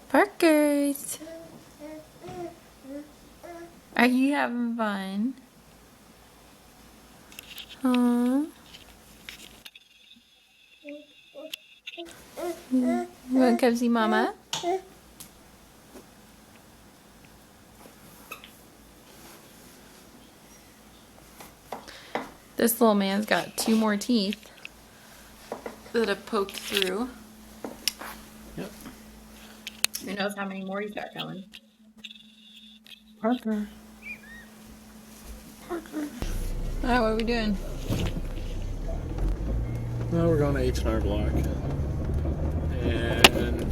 Parkers, are you having fun? Huh? You want to come see Mama? This little man's got 2 more teeth that have poked through. Yep. Who knows how many more he's got coming. Parker. Parker. Alright, what are we doing? Well, we're going to H&R Block. And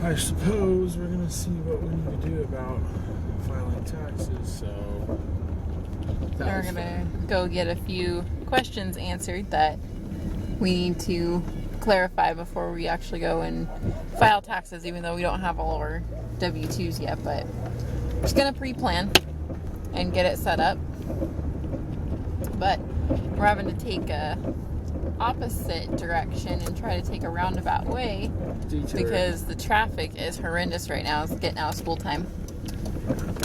I suppose we're going to see what we need to do about filing taxes, so... We're gonna go get a few questions answered that we need to clarify before we actually go and file taxes, even though we don't have all our W-2s yet, but we're just gonna pre-plan and get it set up. But we're having to take a opposite direction and try to take a roundabout way because the traffic is horrendous right now. It's getting out of school time.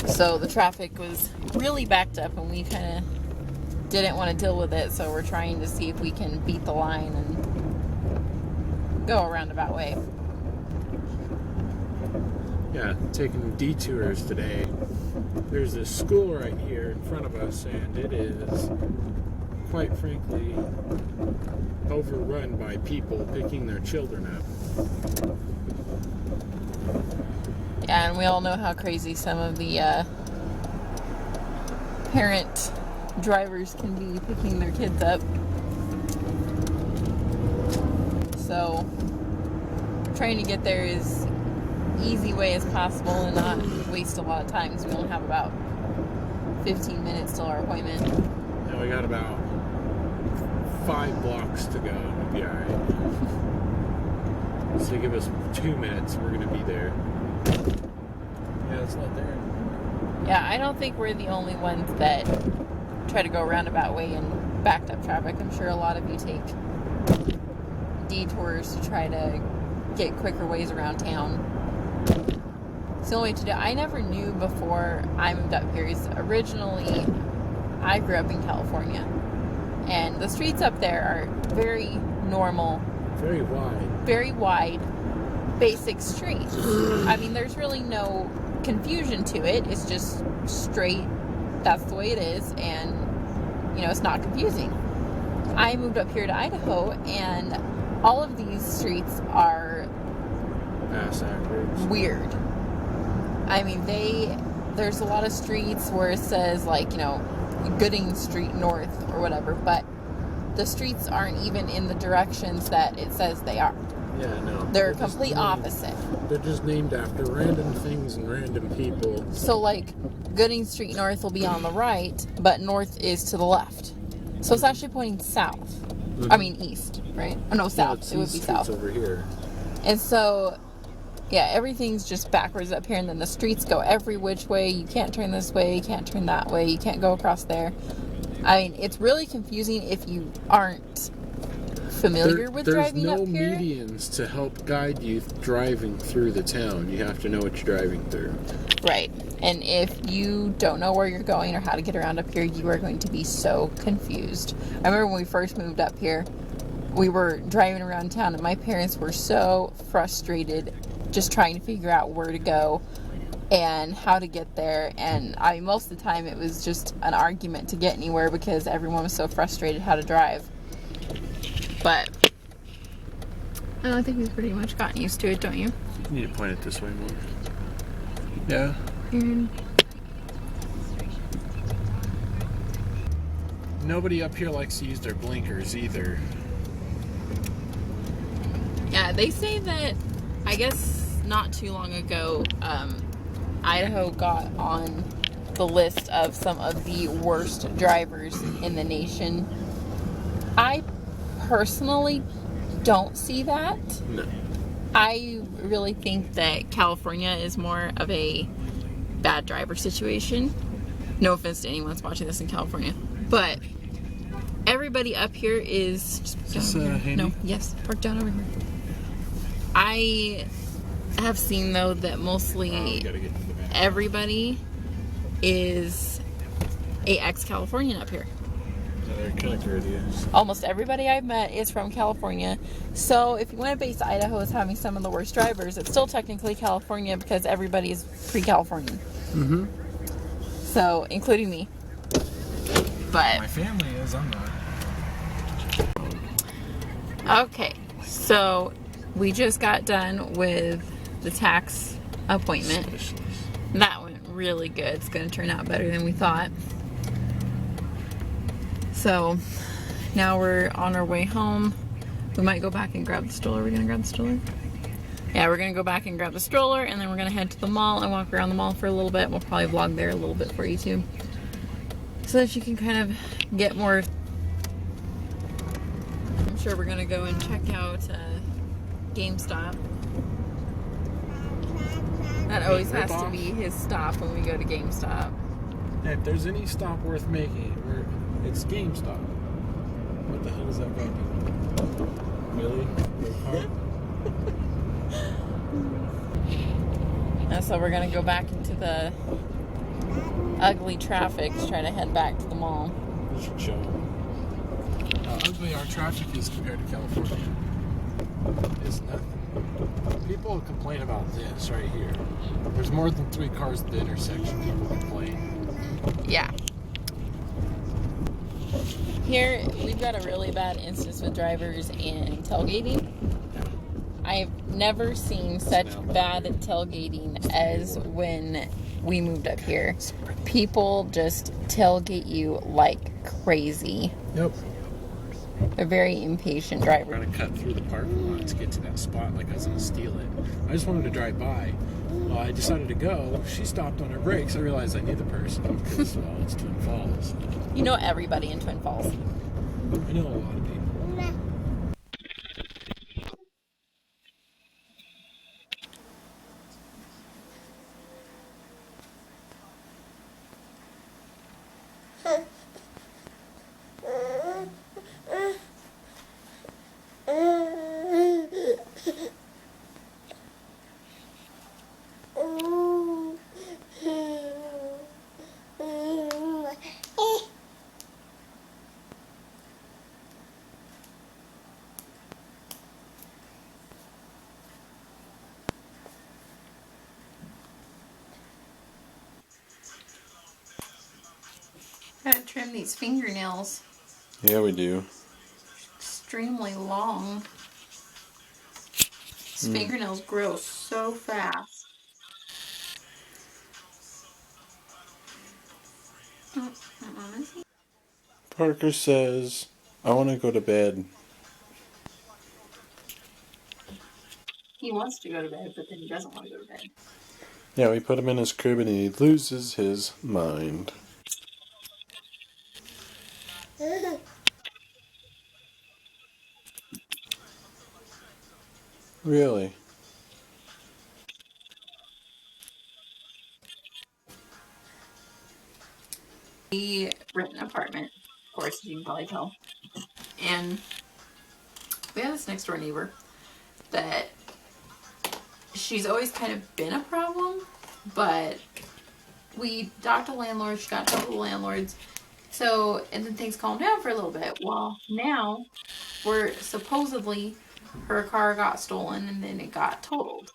So the traffic was really backed up and we kind of didn't want to deal with it, so we're trying to see if we can beat the line and go a roundabout way. Yeah, taking detours today. There's this school right here in front of us, and it is, quite frankly, overrun by people picking their children up. Yeah, and we all know how crazy some of the parent drivers can be picking their kids up. So, trying to get there as easy way as possible and not waste a lot of time, because we only have about 15 minutes till our appointment. Now we got about 5 blocks to go. We'll be alright. So give us 2 minutes, we're going to be there. Yeah, it's not there anymore. Yeah, I don't think we're the only ones that try to go roundabout way in backed up traffic. I'm sure a lot of you take detours to try to get quicker ways around town. It's the only way to do it. I never knew before I moved up here. Originally, I grew up in California, and the streets up there are very normal, very wide, basic streets. I mean, there's really no confusion to it. It's just straight. That's the way it is, and you know, it's not confusing. I moved up here to Idaho, and all of these streets are weird. I mean, there's a lot of streets where it says, like, you know, Gooding Street North or whatever, but the streets aren't even in the directions that it says they are. Yeah, no. They're complete opposite. They're just named after random things and random people. So, like, Gooding Street North will be on the right, but north is to the left. So it's actually pointing south. Mm-hmm. I mean, east, right? Oh, no, south. It would be south. Over here. And so, yeah, everything's just backwards up here, and then the streets go every which way. You can't turn this way, you can't turn that way, you can't go across there. I mean, it's really confusing if you aren't familiar with driving up here. There's no medians to help guide you driving through the town. You have to know what you're driving through. Right. And if you don't know where you're going or how to get around up here, you are going to be so confused. I remember when we first moved up here, we were driving around town, and my parents were so frustrated just trying to figure out where to go and how to get there. And I mean, most of the time it was just an argument to get anywhere because everyone was so frustrated how to drive. But I think we've pretty much gotten used to it, don't you? You need to point it this way more. Yeah. And nobody up here likes to use their blinkers either. yeah, they say that, I guess not too long ago, Idaho got on the list of some of the worst drivers in the nation. I personally don't see that. No. I really think that California is more of a bad driver situation. No offense to anyone that's watching this in California, but everybody up here is handy? No, yes, park down over here. I have seen though that mostly Gotta get to the back. everybody is a ex-Californian up here. Yeah, they're kind of courteous. Almost everybody I've met is from California. So if you want to base Idaho as having some of the worst drivers, it's still technically California because everybody is pre-Californian. Mm-hmm. So, including me. But My family is, I'm not. okay, so we just got done with the tax appointment. That went really good. It's going to turn out better than we thought. So now we're on our way home. We might go back and grab the stroller. Are we going to grab the stroller? Yeah, we're going to go back and grab the stroller, and then we're going to head to the mall and walk around the mall for a little bit. We'll probably vlog there a little bit for you too, so that you can kind of get more. I'm sure we're going to go and check out GameStop. That always has to be his stop when we go to GameStop. Yeah, if there's any stop worth making, it's GameStop. What the hell is that guy doing? Really? Your car? And so we're going to go back into the ugly traffic to try to head back to the mall. We should show them how ugly our traffic is compared to California. It's nothing. People complain about this right here. There's more than 3 cars at the intersection. People complain. Yeah. Here, we've got a really bad instance with drivers and tailgating. I've never seen such bad tailgating as when we moved up here. People just tailgate you like crazy. Yep. They're very impatient We're drivers. going to cut through the parking lot to get to that spot like I was going to steal it. I just wanted to drive by. I decided to go. She stopped on her brakes. I realized I knew the person because, well, it's Twin Falls. You know everybody in Twin Falls. I know a lot of people. Gotta trim these fingernails. Yeah, we do. Extremely long. These fingernails grow so fast. Parker says, I want to go to bed. He wants to go to bed, but then he doesn't want to go to bed. Yeah, we put him in his crib and he loses his mind. Really? We rent an apartment, of course, as you can probably tell. And we have this next door neighbor that she's always kind of been a problem, but we talked to landlords, she got to the landlords. So, and then things calmed down for a little bit. Well, now we're supposedly her car got stolen and then it got totaled.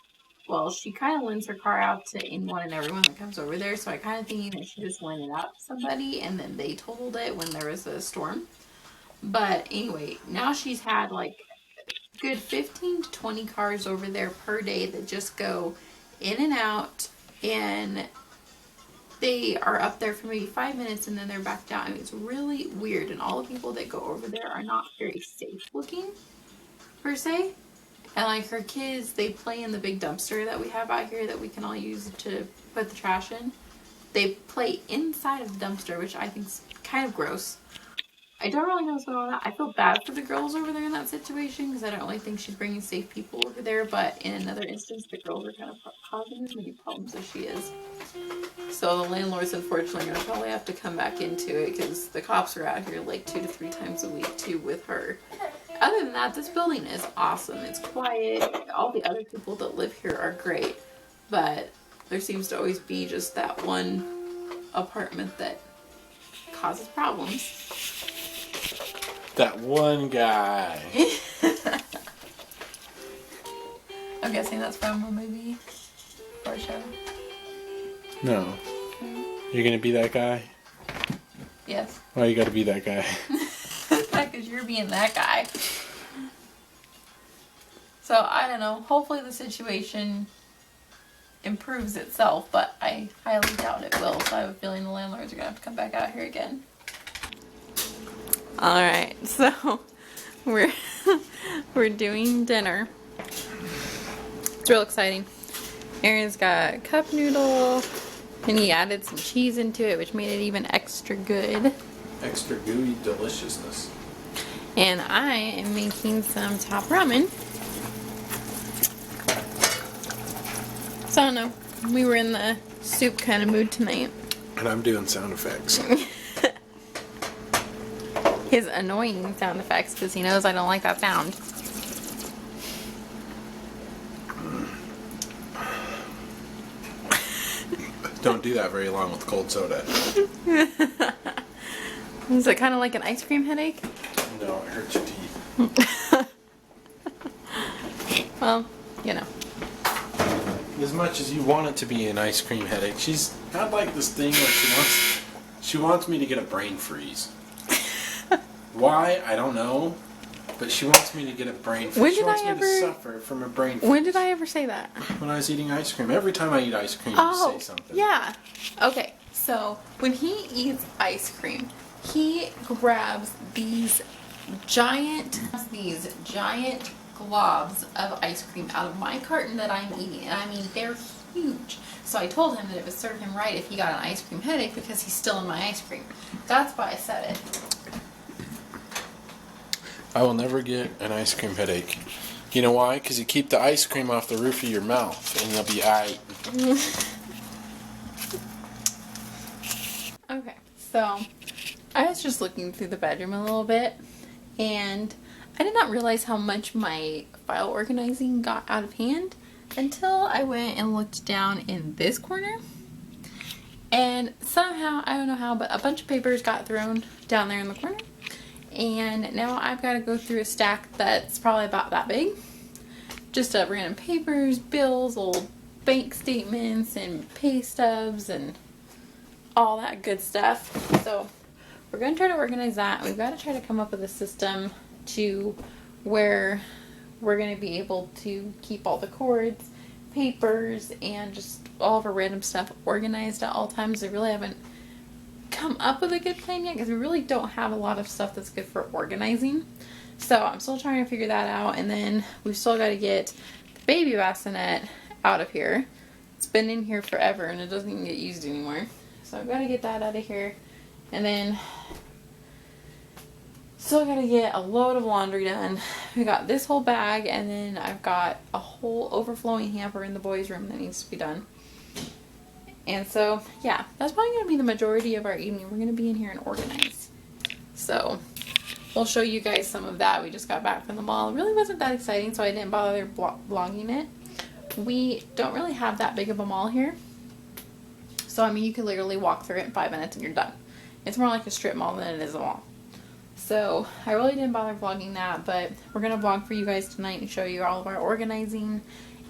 Well, she kind of lends her car out to anyone and everyone that comes over there. So I kind of thinking that she just lent it out to somebody and then they totaled it when there was a storm. But anyway, now she's had like good 15 to 20 cars over there per day that just go in and out, and they are up there for maybe 5 minutes and then they're back down. I mean, it's really weird, and all the people that go over there are not very safe looking per se. And like her kids, they play in the big dumpster that we have out here that we can all use to put the trash in. They play inside of the dumpster, which I think is kind of gross. I don't really know what's going on with that. I feel bad for the girls over there in that situation because I don't really think she's bringing safe people over there. But in another instance, the girls are kind of causing as many problems as she is. So the landlord's unfortunately going to probably have to come back into it because the cops are out here like 2 to 3 times a week too with her other than that, this building is awesome. It's quiet. All the other people that live here are great, but there seems to always be just that one apartment that causes problems. That one guy. I'm guessing that's from a movie or a show. No. You're gonna be that guy? Yes. Why you gotta be that guy? Because you're being that guy. So, I don't know. Hopefully the situation improves itself, but I highly doubt it will. So I have a feeling the landlords are going to have to come back out here again. Alright, so we're doing dinner. It's real exciting. Aaron's got a cup noodle, and he added some cheese into it, which made it even extra good. Extra gooey deliciousness. And I am making some top ramen. So I don't know. We were in the soup kind of mood tonight. And I'm doing sound effects. His annoying sound effects because he knows I don't like that sound. Don't do that very long with cold soda. Is it kind of like an ice cream headache? No, it hurts your teeth. Well, you know. As much as you want it to be an ice cream headache, she's had like this thing where she wants me to get a brain freeze. Why? I don't know. But she wants me to get a brain freeze. When She did wants I me ever- to suffer from a brain freeze. When did I ever say that? When I was eating ice cream. Every time I eat ice cream, you Oh, say something. yeah. Okay, so when he eats ice cream, he grabs these giant globs of ice cream out of my carton that I'm eating. And I mean, they're huge. So I told him that it would serve him right if he got an ice cream headache because he's still in my ice cream. That's why I said it. I will never get an ice cream headache. You know why? Because you keep the ice cream off the roof of your mouth and you'll be aight. Okay, so I was just looking through the bedroom a little bit, and I did not realize how much my file organizing got out of hand until I went and looked down in this corner. And somehow, I don't know how, but a bunch of papers got thrown down there in the corner. And now I've got to go through a stack that's probably about that big. Just of random papers, bills, old bank statements, and pay stubs, and all that good stuff. So we're going to try to organize that. We've got to try to come up with a system to where we're going to be able to keep all the cords, papers, and just all of our random stuff organized at all times. I really haven't come up with a good plan yet because we really don't have a lot of stuff that's good for organizing. So I'm still trying to figure that out, and then we've still got to get the baby bassinet out of here. It's been in here forever and it doesn't even get used anymore. So I've got to get that out of here, and then still got to get a load of laundry done. We got this whole bag, and then I've got a whole overflowing hamper in the boys' room that needs to be done. And so, yeah, that's probably going to be the majority of our evening. We're going to be in here and organize. So, we'll show you guys some of that. We just got back from the mall. It really wasn't that exciting, so I didn't bother vlogging it. We don't really have that big of a mall here. So, I mean, you could literally walk through it in 5 minutes and you're done. It's more like a strip mall than it is a mall. So, I really didn't bother vlogging that, but we're going to vlog for you guys tonight and show you all of our organizing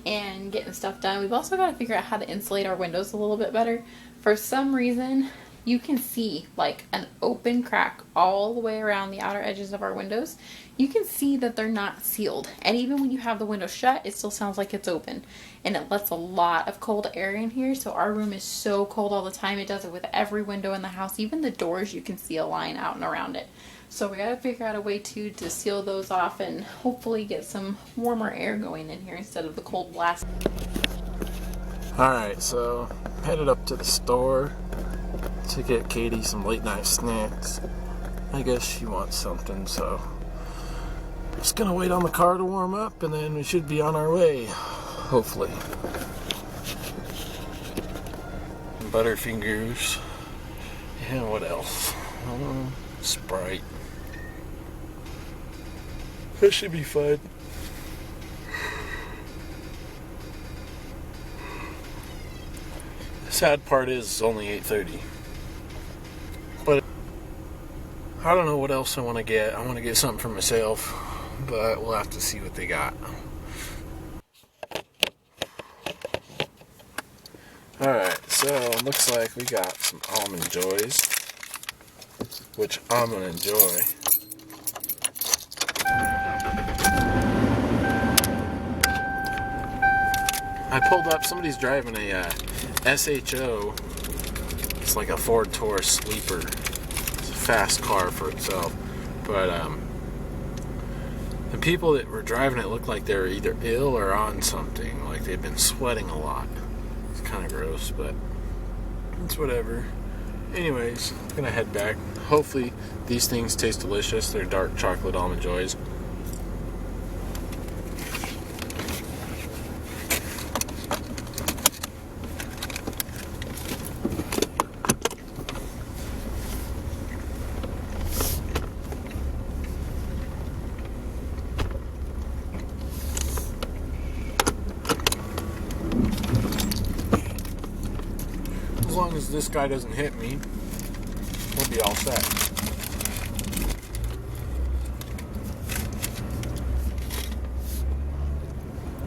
and getting stuff done. We've also got to figure out how to insulate our windows a little bit better. For some reason, you can see like an open crack all the way around the outer edges of our windows. You can see that they're not sealed, and even when you have the window shut, it still sounds like it's open, and it lets a lot of cold air in here. So our room is so cold all the time. It does it with every window in the house. Even the doors, you can see a line out and around it. So we gotta figure out a way to seal those off and hopefully get some warmer air going in here instead of the cold blast. Alright, so headed up to the store to get Katie some late night snacks. I guess she wants something, so just gonna wait on the car to warm up and then we should be on our way, hopefully. Butterfingers. And what else? Sprite. That should be fun. The sad part is it's only 8:30. But I don't know what else I want to get. I want to get something for myself, but we'll have to see what they got. Alright, so looks like we got some Almond Joys, which I'm going to enjoy. I pulled up, somebody's driving a SHO. It's like a Ford Taurus sleeper. It's a fast car for itself. But the people that were driving it looked like they were either ill or on something. Like they'd been sweating a lot. It's kind of gross, but it's whatever. Anyways, I'm going to head back. Hopefully these things taste delicious. They're dark chocolate Almond Joys. As long as this guy doesn't hit me, we'll be all set.